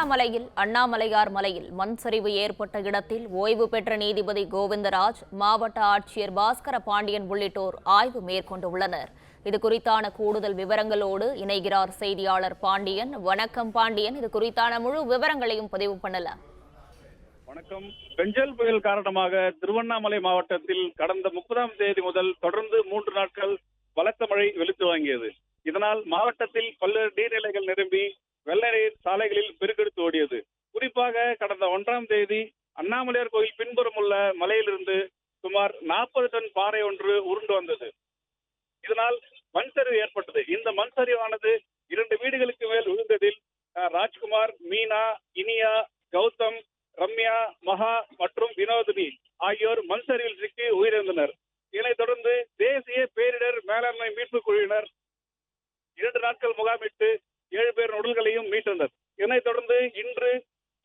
திருவண்ணாமலையில் அண்ணாமலையார் மலையில் மண் சரிவு ஏற்பட்ட இடத்தில் ஓய்வு பெற்ற நீதிபதி கோவிந்தராஜ், மாவட்ட ஆட்சியர் பாஸ்கர பாண்டியன் உள்ளிட்டோர் ஆய்வு மேற்கொண்டுள்ளனர். இதுகுறித்தான கூடுதல் விவரங்களோடு இணைகிறார் செய்தியாளர் பாண்டியன். வணக்கம் பாண்டியன், இது குறித்தான முழு விவரங்களையும் பதிவு பண்ணலாம். வணக்கம். பெஞ்சல் புயல் காரணமாக திருவண்ணாமலை மாவட்டத்தில் கடந்த 30ஆம் தேதி முதல் தொடர்ந்து 3 நாட்கள் பலத்த மழை வெளுத்து வாங்கியது. இதனால் மாவட்டத்தில் பல்வேறு நீர்நிலைகள் நிரம்பி வெள்ள நீர் சாலைகளில் பெருக்கெடுத்து ஓடியது. குறிப்பாக கடந்த 1ஆம் தேதி அண்ணாமலையார் கோயில் பின்புறம் உள்ள மலையிலிருந்து சுமார் 40 டன் பாறை ஒன்று உருண்டு வந்தது. இதனால் மண் சரிவு ஏற்பட்டது. இந்த மண் சரிவானது 2 வீடுகளுக்கு மேல் விழுந்ததில் ராஜ்குமார், மீனா, இனியா, கௌதம், ரம்யா, மகா மற்றும் வினோதினி ஆகியோர் மண் சரிவில் சிக்கி உயிரிழந்தனர். இதனைத் தொடர்ந்து தேசிய பேரிடர் மேலாண்மை மீட்பு குழுவினர் 2 நாட்கள் முகாமிட்டு 7 பேர் உடல்களையும் மீட்டனர். இதனைத் தொடர்ந்து இன்று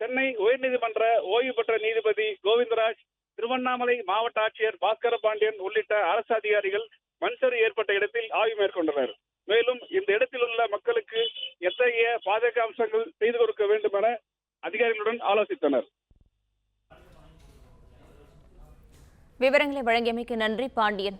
சென்னை உயர்நீதிமன்ற ஓய்வு பெற்ற நீதிபதி கோவிந்தராஜ், திருவண்ணாமலை மாவட்ட ஆட்சியர் பாஸ்கர பாண்டியன் உள்ளிட்ட அரசு அதிகாரிகள் மண் சரிவு ஏற்பட்ட இடத்தில் ஆய்வு மேற்கொண்டனர். மேலும் இந்த இடத்தில் உள்ள மக்களுக்கு எத்தகைய பாதுகாப்பு அம்சங்கள் செய்து கொடுக்க வேண்டும் என அதிகாரிகளுடன் ஆலோசித்தனர். விவரங்களை வழங்கியமைக்கு நன்றி பாண்டியன்.